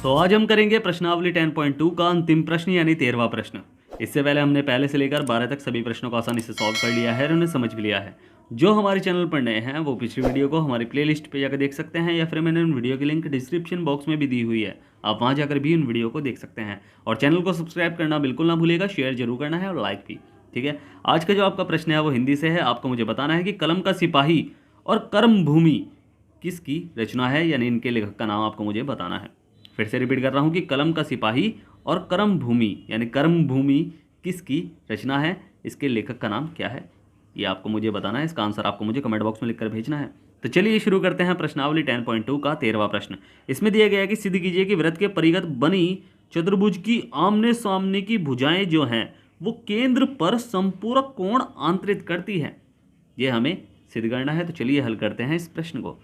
तो आज हम करेंगे प्रश्नावली 10.2 का अंतिम प्रश्न यानी 13वां प्रश्न। इससे पहले हमने पहले से लेकर 12 तक सभी प्रश्नों को आसानी से सॉल्व कर लिया है और उन्हें समझ भी लिया है। जो हमारे चैनल पर नए हैं वो पिछली वीडियो को हमारी प्लेलिस्ट पे जाकर देख सकते हैं या फिर मैंने उन वीडियो की लिंक डिस्क्रिप्शन बॉक्स में भी दी हुई है, आप वहाँ जाकर भी उन वीडियो को देख सकते हैं। और चैनल को सब्सक्राइब करना बिल्कुल ना भूलिएगा, शेयर जरूर करना है और लाइक भी। ठीक है, आज का जो आपका प्रश्न है वो हिंदी से है। आपको मुझे बताना है कि कलम का सिपाही और कर्म भूमि किसकी रचना है, यानी इनके लेखक का नाम आपको मुझे बताना है। फिर से रिपीट कर रहा हूँ कि कलम का सिपाही और कर्म भूमि यानी कर्म भूमि किसकी रचना है, इसके लेखक का नाम क्या है, ये आपको मुझे बताना है। इसका आंसर आपको मुझे कमेंट बॉक्स में लिखकर भेजना है। तो चलिए शुरू करते हैं प्रश्नावली 10.2 का 13वां प्रश्न। इसमें दिया गया है कि सिद्ध कीजिए कि वृत्त के परिगत बनी चतुर्भुज की आमने सामने की भुजाएं जो हैं वो केंद्र पर संपूरक कोण आंतरित करती है। ये हमें सिद्ध करना है। तो चलिए हल करते हैं इस प्रश्न को।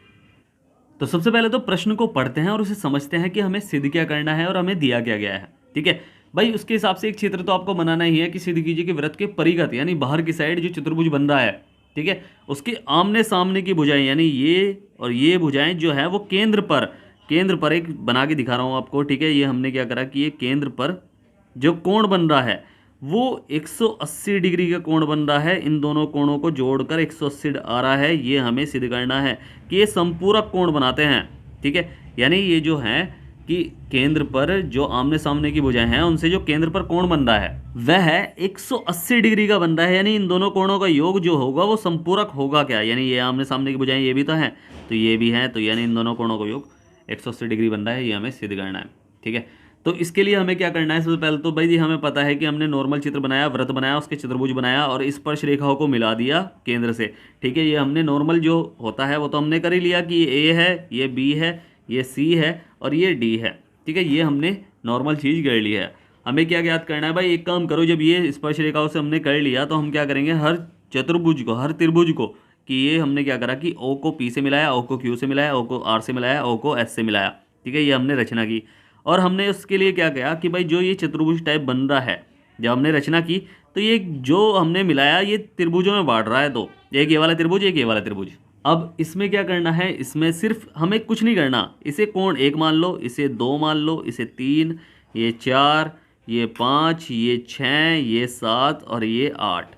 तो सबसे पहले तो प्रश्न को पढ़ते हैं और उसे समझते हैं कि हमें सिद्ध क्या करना है और हमें दिया क्या गया है। ठीक है भाई, उसके हिसाब से एक क्षेत्र तो आपको बनाना ही है कि सिद्ध कीजिए कि वृत्त के परिगत यानी बाहर की साइड जो चतुर्भुज बन रहा है, ठीक है, उसके आमने सामने की भुजाएं यानी ये और ये भुजाएं जो है वो केंद्र पर एक बना के दिखा रहा हूँ आपको। ठीक है, ये हमने क्या करा कि ये केंद्र पर जो कोण बन रहा है वो 180 डिग्री का कोण बन रहा है। इन दोनों कोणों को जोड़कर 180 आ रहा है। ये हमें सिद्ध करना है कि ये संपूरक कोण बनाते हैं। ठीक है, यानी ये जो है कि केंद्र पर जो आमने सामने की भुजाएं हैं उनसे जो केंद्र पर कोण बन रहा है वह 180 डिग्री का बन रहा है। यानी इन दोनों कोणों का योग जो होगा वो संपूरक होगा क्या, यानी ये आमने सामने की भुजाएं ये भी तो हैं तो ये भी हैं, तो यानी इन दोनों कोणों का योग 180 डिग्री बन रहा है। ये हमें सिद्ध करना है। ठीक है, तो इसके लिए हमें क्या करना है, सबसे पहले तो भाई जी हमें पता है कि हमने नॉर्मल चित्र बनाया, वृत्त बनाया, उसके चतुर्भुज बनाया और स्पर्श रेखाओं को मिला दिया केंद्र से। ठीक है, ये हमने नॉर्मल जो होता है वो तो हमने कर ही लिया कि ये ए है, ये बी है, ये सी है और ये डी है। ठीक है, ये हमने नॉर्मल चीज़ कर ली है। हमें क्या याद करना है भाई, एक काम करो, जब ये स्पर्श रेखाओं से हमने कर लिया तो हम क्या करेंगे, हर चतुर्भुज को, हर त्रिभुज को, कि ये हमने क्या करा कि ओ को पी से मिलाया, ओ को क्यू से मिलाया, ओ को आर से मिलाया, ओ को एस से मिलाया। ठीक है, ये हमने रचना की। और हमने उसके लिए क्या किया कि भाई जो ये चतुर्भुज टाइप बन रहा है, जब हमने रचना की तो ये जो हमने मिलाया ये त्रिभुजों में बांट रहा है। तो एक ये वाला त्रिभुज, एक ये वाला त्रिभुज। अब इसमें क्या करना है, इसमें सिर्फ हमें कुछ नहीं करना, इसे कोण एक मान लो, इसे दो मान लो, इसे तीन, ये चार, ये पाँच, ये छः, ये सात और ये आठ।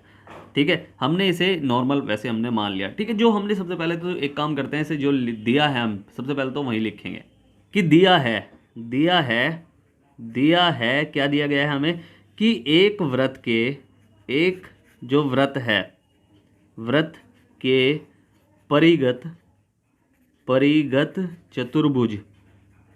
ठीक है, हमने इसे नॉर्मल वैसे हमने मान लिया। ठीक है, जो हमने सबसे पहले तो एक काम करते हैं, इसे जो दिया है हम सबसे पहले तो वहीं लिखेंगे कि दिया है क्या दिया गया है हमें कि एक वृत्त के, एक जो वृत्त है, वृत्त के परिगत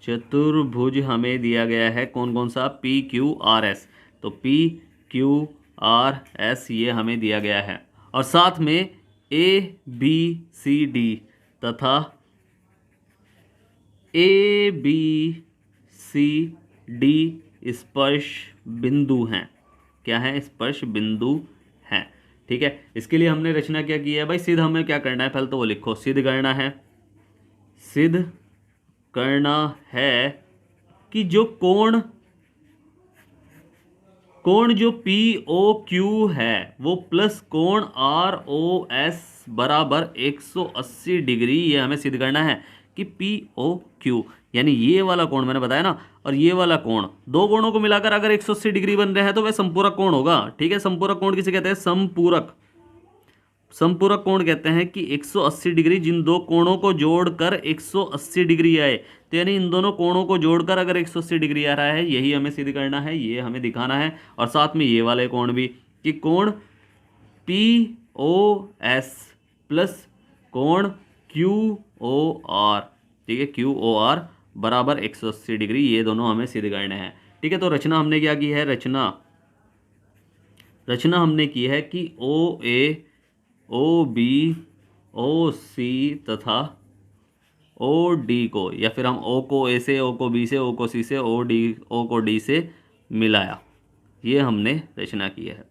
चतुर्भुज हमें दिया गया है। कौन कौन सा, पी क्यू आर एस। तो पी क्यू आर एस ये हमें दिया गया है और साथ में ए बी सी डी तथा ए बी सी डी स्पर्श बिंदु हैं। क्या है, स्पर्श बिंदु हैं। ठीक है, इसके लिए हमने रचना क्या की है भाई, सिद्ध हमें क्या करना है, पहले तो वो लिखो, सिद्ध करना है कि जो कोण जो पी ओ क्यू है वो प्लस कोण आर ओ एस बराबर 180 डिग्री, ये हमें सिद्ध करना है कि पी ओ क्यू यानी ये वाला कोण मैंने बताया ना, और ये वाला कोण, दो कोणों को मिलाकर अगर 180 डिग्री बन रहे हैं तो वह संपूरक कोण होगा। ठीक है, संपूरक कोण किसे कहते हैं, संपूरक कोण कहते हैं कि 180 डिग्री, जिन दो कोणों को जोड़कर 180 डिग्री आए, तो यानी इन दोनों कोणों को जोड़कर अगर 180 डिग्री आ रहा है, यही हमें सिद्ध करना है, ये हमें दिखाना है। और साथ में ये वाले कोण भी कि कोण पी ओ एस प्लस कोण क्यू ओ आर, ठीक है, क्यू ओ आर बराबर 180 डिग्री, ये दोनों हमें सिद्ध करने हैं। ठीक है, तो रचना हमने क्या की है, रचना हमने की है कि ओ ए, ओ बी, ओ सी तथा ओ डी को, या फिर हम ओ को ए से, ओ को बी से, ओ को सी से, ओ को डी से मिलाया, ये हमने रचना की है।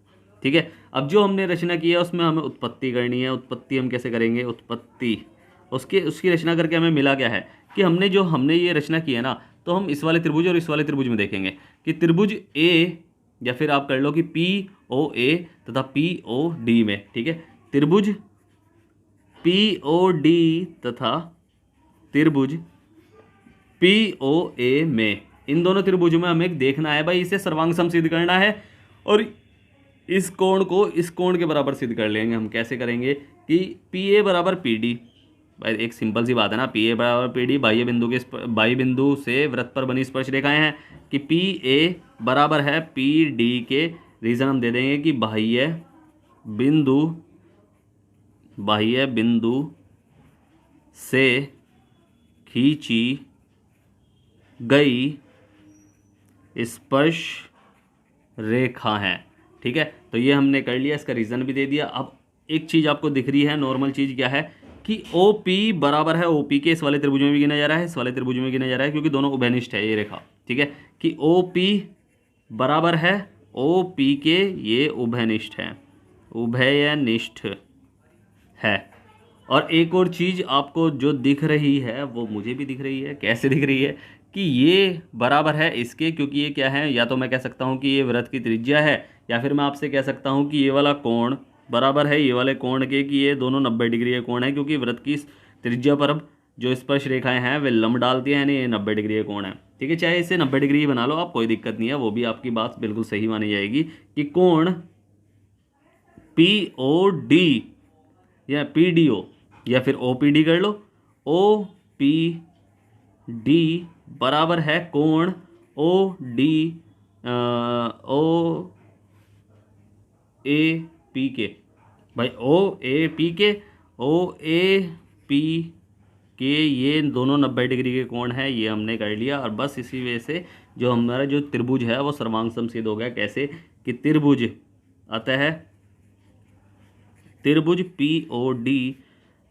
ठीक है, अब जो हमने रचना की है उसमें हमें उत्पत्ति करनी है। उत्पत्ति हम कैसे करेंगे, उत्पत्ति उसकी रचना करके हमें मिला क्या है कि हमने ये रचना की है ना, तो हम इस वाले त्रिभुज और इस वाले त्रिभुज में देखेंगे कि त्रिभुज ए, या फिर आप कर लो कि पी ओ ए तथा पी ओ डी में, ठीक है, त्रिभुज पी ओ डी तथा त्रिभुज पी ओ ए में इन दोनों त्रिभुजों में हमें देखना है भाई, इसे सर्वांग सम सिद्ध करना है और इस कोण को इस कोण के बराबर सिद्ध कर लेंगे। हम कैसे करेंगे कि पी ए बराबर पी डी, भाई एक सिंपल सी बात है ना, पी ए बराबर पी डी, बाह्य बिंदु से वृत्त पर बनी स्पर्श रेखाएं हैं कि पी ए बराबर है पी डी के। रीजन हम दे देंगे कि बाह्य बिंदु से खींची गई स्पर्श रेखा है। ठीक है, तो ये हमने कर लिया, इसका रीज़न भी दे दिया। अब एक चीज़ आपको दिख रही है, नॉर्मल चीज़ क्या है कि ओ पी बराबर है ओ पी के। इस वाले त्रिभुज में भी गिना जा रहा है, इस वाले त्रिभुज में गिना जा रहा है, क्योंकि दोनों उभयनिष्ठ है ये रेखा। ठीक है, कि ओ पी बराबर है ओ पी के, ये उभयनिष्ठ है। और एक और चीज़ आपको जो दिख रही है वो मुझे भी दिख रही है। कैसे दिख रही है कि ये बराबर है इसके, क्योंकि ये क्या है, या तो मैं कह सकता हूँ कि ये वृत्त की त्रिज्या है, या फिर मैं आपसे कह सकता हूँ कि ये वाला कोण बराबर है ये वाले कोण के, कि ये दोनों 90 डिग्री के कोण है, क्योंकि वृत्त की त्रिज्या पर अब जो स्पर्श रेखाएं हैं वे लंब डालती हैं, यानी ये 90 डिग्री के कोण है। ठीक है, चाहे इसे 90 डिग्री बना लो आप, कोई दिक्कत नहीं है, वो भी आपकी बात बिल्कुल सही मानी जाएगी कि कोण पी ओ डी या पी डी ओ या फिर ओ पी डी कर लो, ओ पी डी बराबर है कोण O D O A P के। भाई ओ ए पी के ये दोनों 90 डिग्री के कोण है, ये हमने कर लिया। और बस इसी वजह से जो हमारा जो त्रिभुज है वो सर्वांग सम सिद्ध हो गया। कैसे कि त्रिभुज अतः त्रिभुज पी ओ डी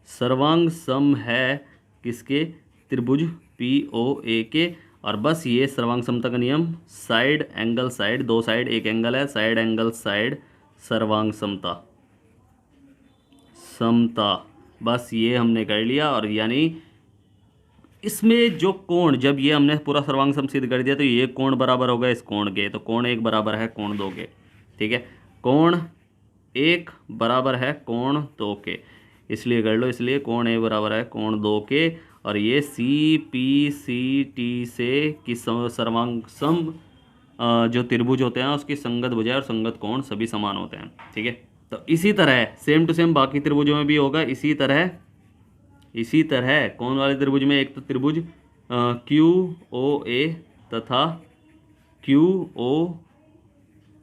सर्वांग सम है किसके, त्रिभुज पी ओ ए के। और बस ये सर्वांग समता का नियम, साइड एंगल साइड, दो साइड एक एंगल है, साइड एंगल साइड सर्वांग समता, बस ये हमने कर लिया। और यानी इसमें जो कोण, जब ये हमने पूरा सर्वांग सम सिद्ध कर दिया तो ये कोण बराबर होगा इस कोण के, तो कोण एक बराबर है कोण दो के। ठीक है, कोण एक बराबर है कोण दो के, इसलिए कर लो, इसलिए कोण ए बराबर है कोण दो के। और ये सी पी सी टी से कि सर्वांग सम जो त्रिभुज होते हैं उसकी संगत भुजा और संगत कोण सभी समान होते हैं। ठीक है, तो इसी तरह सेम टू सेम बाकी त्रिभुजों में भी होगा। इसी तरह कौन वाले त्रिभुज में, एक तो त्रिभुज क्यू ओ ए तथा क्यू ओ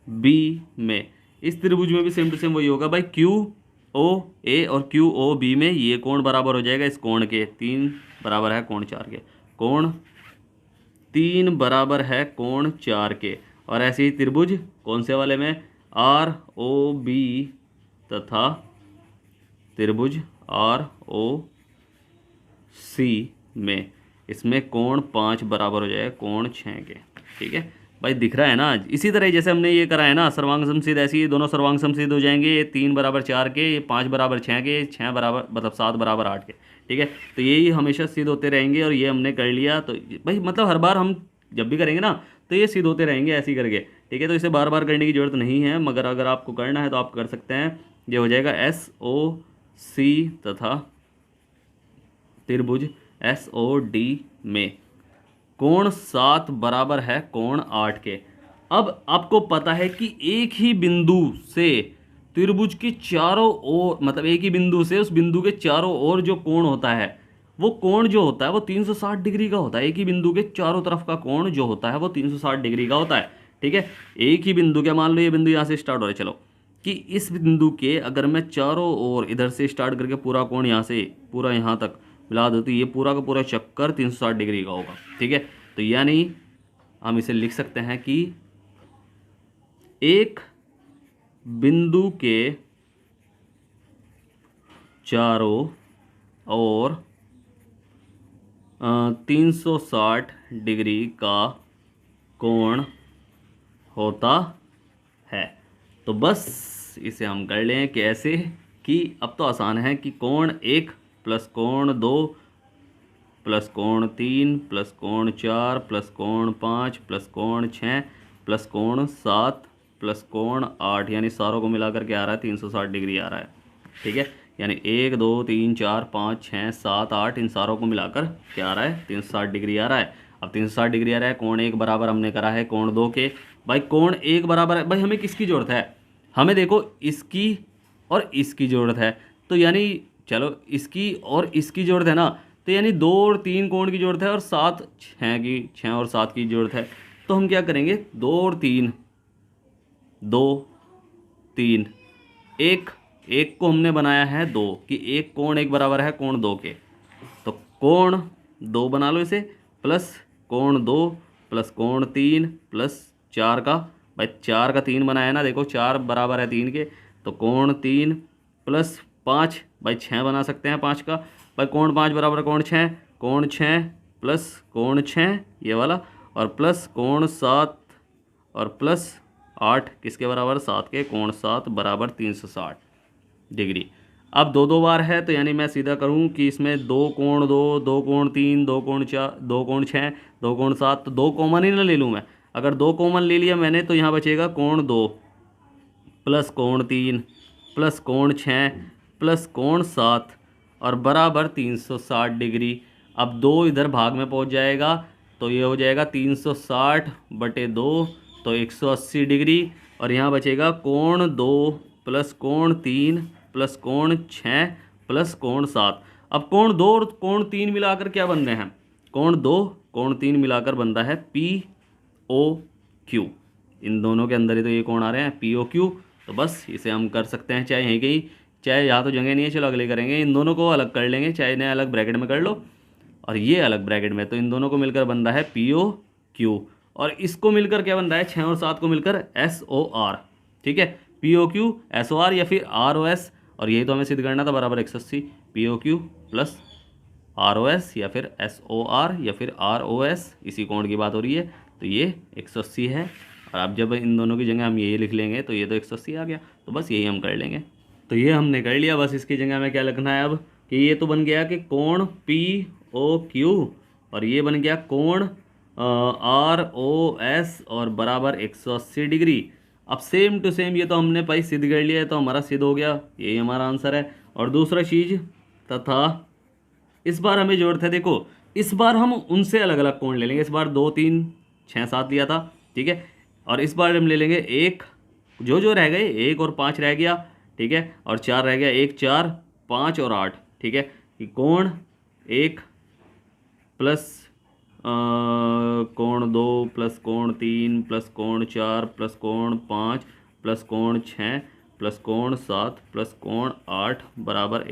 बी में, इस त्रिभुज में भी सेम टू सेम वही होगा भाई। क्यू ओ ए और क्यू ओ बी में ये कोण बराबर हो जाएगा इस कोण के, 3 बराबर है कोण 4 के, कोण 3 बराबर है कोण 4 के। और ऐसे ही त्रिभुज कौन से वाले में, आर ओ बी तथा त्रिभुज आर ओ सी में, इसमें कोण 5 बराबर हो जाएगा कोण 6 के। ठीक है भाई, दिख रहा है ना। इसी तरह जैसे हमने ये करा है ना सर्वांग समसिद्ध, ऐसे ही दोनों सर्वांग समसिद्ध हो जाएंगे। ये 3 बराबर 4 के, ये 5 बराबर 6 के, 6 बराबर मतलब 7 बराबर 8 के। ठीक है, तो यही हमेशा सिद्ध होते रहेंगे। और ये हमने कर लिया, तो भाई मतलब हर बार हम जब भी करेंगे ना तो ये सिद्ध होते रहेंगे ऐसे ही करके। ठीक है, तो इसे बार बार करने की जरूरत नहीं है, मगर अगर आपको करना है तो आप कर सकते हैं। ये हो जाएगा एस ओ सी तथा त्रिभुज एस ओ डी में कोण 7 बराबर है कोण 8 के। अब आपको पता है कि एक ही बिंदु से त्रिभुज के चारों ओर, मतलब एक ही बिंदु से उस बिंदु के चारों ओर जो कोण होता है वो कोण जो होता है वो 360 डिग्री का होता है। एक ही बिंदु के चारों तरफ का कोण जो होता है वो 360 डिग्री का होता है। ठीक है, एक ही बिंदु के, मान लो ये बिंदु यहाँ से स्टार्ट हो रहा है, चलो कि इस बिंदु के अगर मैं चारों ओर इधर से स्टार्ट करके पूरा कोण यहाँ से पूरा यहाँ तक मिला दो तो ये पूरा का पूरा चक्कर 360 डिग्री का होगा। ठीक है, तो यानी हम इसे लिख सकते हैं कि एक बिंदु के चारों ओर 360 डिग्री का कोण होता है। तो बस इसे हम कर लें कि ऐसे कि अब तो आसान है कि कोण 1 प्लस कोण 2 प्लस कोण 3 प्लस कोण 4 प्लस कोण 5 प्लस कोण 6 प्लस कोण 7 प्लस कोण 8, यानी सारों को मिलाकर के आ रहा है 360 डिग्री आ रहा है। ठीक है, यानी 1 2 3 4 5 6 7 8 इन सारों को मिलाकर क्या आ रहा है 360 डिग्री आ रहा है। अब 360 डिग्री आ रहा है, कोण 1 बराबर हमने करा है कोण 2 के। भाई कोण 1 बराबर है, भाई हमें किसकी ज़रूरत है, हमें देखो इसकी और इसकी ज़रूरत है, तो यानी चलो इसकी और इसकी ज़रूरत है ना, तो यानी 2 और 3 कोण की ज़रूरत है और 7 6 की, 6 और 7 की ज़रूरत है। तो हम क्या करेंगे, 2 और 3, 2 3, एक एक को हमने बनाया है 2 कि एक कोण 1 बराबर है कोण 2 के, तो कोण 2 बना लो इसे, प्लस कोण 2 प्लस कोण 3 प्लस 4 का, भाई 4 का 3 बनाया ना, देखो 4 बराबर है 3 के, तो कोण 3 प्लस 5, भाई 6 बना सकते हैं 5 का, भाई कोण 5 बराबर कोण 6, कोण 6 प्लस कोण 6 ये वाला, और प्लस कोण 7 और प्लस 8 किसके बराबर, 7 के, कोण 7 बराबर 360 डिग्री। अब 2 2 बार है, तो यानी मैं सीधा करूं कि इसमें 2 कोण 2, 2 कोण 3, 2 कोण 4, 2 कोण 6, 2 कोण 7, तो 2 कॉमन ही ना ले लूं मैं। अगर 2 कॉमन ले लिया मैंने तो यहाँ बचेगा कोण 2 प्लस कोण 3 प्लस कोण 6 प्लस कोण 7 और बराबर 360 डिग्री। अब 2 इधर भाग में पहुँच जाएगा, तो ये हो जाएगा 360 बटे 2, तो 180 डिग्री, और यहाँ बचेगा कोण 2 प्लस कोण 3 प्लस कोण 6 प्लस कोण 7। अब कोण 2 और कोण 3 मिलाकर क्या बन रहे हैं, कोण 2 कोण 3 मिलाकर बन रहा है पी ओ क्यू, इन दोनों के अंदर ही तो ये कोण आ रहे हैं पी ओ क्यू। तो बस इसे हम कर सकते हैं, चाहे यहीं कहीं, चाहे यहाँ तो जगह नहीं है, चलो अगले करेंगे, इन दोनों को अलग कर लेंगे, चाहे इन्हें अलग ब्रैकेट में कर लो और ये अलग ब्रैकेट में, तो इन दोनों को मिलकर बन रहा है पी ओ क्यू, और इसको मिलकर क्या बन रहा है, 6 और 7 को मिलकर एस ओ आर। ठीक है, P O Q S O R या फिर आर ओ एस, और यही तो हमें सिद्ध करना था, बराबर 180 P O Q plus R O S या फिर एस ओ आर या फिर आर ओ एस, इसी कोण की बात हो रही है, तो ये 180 है। और अब जब इन दोनों की जगह हम ये लिख लेंगे तो ये तो 180 आ गया, तो बस यही हम कर लेंगे। तो ये हमने कर लिया, बस इसकी जगह में क्या लिखना है अब, कि ये तो बन गया कि कोण पी ओ क्यू और ये बन गया कोण आर ओ एस और बराबर 180 डिग्री। अब सेम टू सेम ये तो हमने भाई सिद्ध कर लिया है, तो हमारा सिद्ध हो गया, यही हमारा आंसर है। और दूसरा चीज़ तथा इस बार हमें ज़रूरत है, देखो इस बार हम उनसे अलग अलग कोण ले लेंगे, इस बार 2 3 6 7 लिया था, ठीक है, और इस बार हम ले लेंगे एक, जो जो रह गए 1 और 5 रह गया, ठीक है, और 4 रह गया, 1 4 5 और 8, ठीक है, कि कोण 1 प्लस कोण 2 प्लस कोण 3 प्लस कोण 4 प्लस कोण 5 प्लस कोण 6 प्लस कोण 7 प्लस कोण 8 बराबर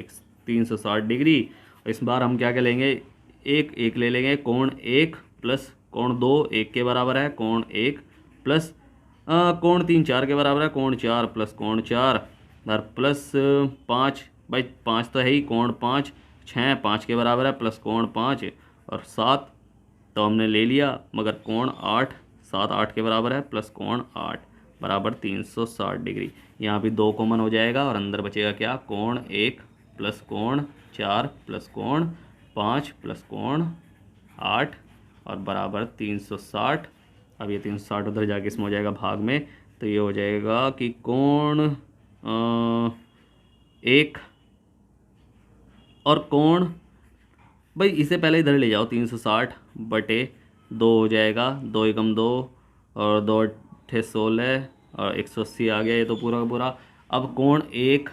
360 डिग्री। इस बार हम क्या क्या लेंगे, एक एक ले लेंगे, कोण 1 प्लस कोण 2 1 के बराबर है, कोण 1 प्लस कोण 3 4 के बराबर है, कोण 4 प्लस कोण 4 और प्लस 5, भाई 5 तो है ही, कोण 5 6 5 के बराबर है प्लस कोण 5 और 7 तो हमने ले लिया, मगर कोण 8 7 8 के बराबर है प्लस कोण 8 बराबर 360 डिग्री। यहाँ भी 2 कॉमन हो जाएगा और अंदर बचेगा क्या, कोण 1 प्लस कोण 4 प्लस कोण 5 प्लस कोण 8 और बराबर 360। अब ये 360 उधर जाके इसमें हो जाएगा भाग में, तो ये हो जाएगा कि कोण 1 और कोण, भाई इसे पहले इधर ले जाओ, 360 बटे 2 हो जाएगा, 2 एकम 2 और 2 अट्ठे 16 और 180 आ गया ये तो पूरा का पूरा। अब कोण 1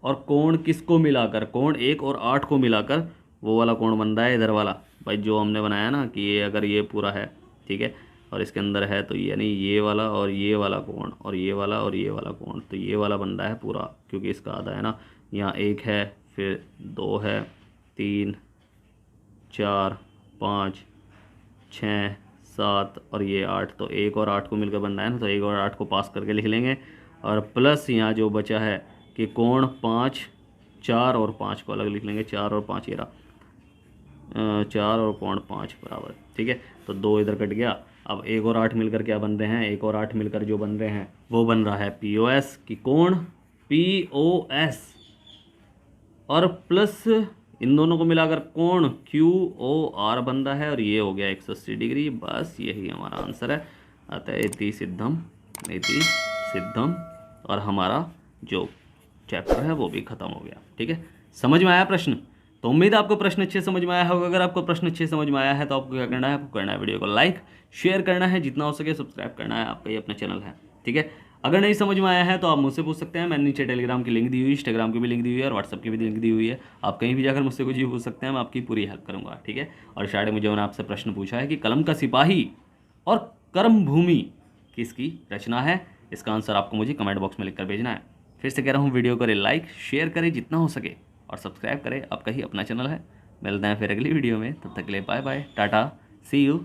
और कोण किसको मिलाकर, कोण 1 और 8 को मिलाकर वो वाला कोण बन रहा है इधर वाला, भाई जो हमने बनाया ना कि ये अगर ये पूरा है, ठीक है, और इसके अंदर है, तो यानी ये वाला और ये वाला कोण और ये वाला और ये वाला कोण, तो ये वाला बन रहा है पूरा, क्योंकि इसका आधा है ना, यहाँ 1 है, फिर 2 है, 3 4 5 6 7 और ये 8, तो 1 और 8 को मिलकर बन रहा है ना, तो 1 और 8 को पास करके लिख लेंगे, और प्लस यहाँ जो बचा है कि कोण 5 4 और 5 को अलग लिख लेंगे, 4 और 5 ये रहा, 4 और कोण 5 बराबर, ठीक है, तो 2 इधर कट गया। अब 1 और 8 मिलकर क्या बन रहे हैं, 1 और 8 मिलकर जो बन रहे हैं वो बन रहा है पी ओ एस, कि कोण पी ओ एस और प्लस इन दोनों को मिलाकर कोण क्यू ओ आर बन रहा है, और ये हो गया 180 डिग्री। बस यही हमारा आंसर है, अतः इति सिद्धम इति सिद्धम, और हमारा जो चैप्टर है वो भी ख़त्म हो गया। ठीक है, समझ में आया प्रश्न? तो उम्मीद है आपको प्रश्न अच्छे समझ में आया होगा। अगर आपको प्रश्न अच्छे समझ में आया है तो आपको क्या करना है, आपको करना है वीडियो को लाइक शेयर करना है, जितना हो सके सब्सक्राइब करना है, आपका ये अपना चैनल है, ठीक है। अगर नहीं समझ में आया है तो आप मुझसे पूछ सकते हैं, मैंने नीचे टेलीग्राम की लिंक दी हुई है, इंस्टाग्राम की भी लिंक दी हुई है और व्हाट्सअप की भी लिंक दी हुई है। आप कहीं भी जाकर मुझसे कुछ भी पूछ सकते हैं, मैं आपकी पूरी हेल्प करूँगा, ठीक है। और शायद मुझे मैंने आपसे प्रश्न पूछा है कि कलम का सिपाही और कर्म भूमि किसकी रचना है, इसका आंसर आपको मुझे कमेंट बॉक्स में लिखकर भेजना है। फिर से कह रहा हूँ, वीडियो करें लाइक शेयर करें जितना हो सके और सब्सक्राइब करें, आपका ही अपना चैनल है। मिलते हैं फिर अगली वीडियो में, तब तक के लिए bye bye, tata, see you.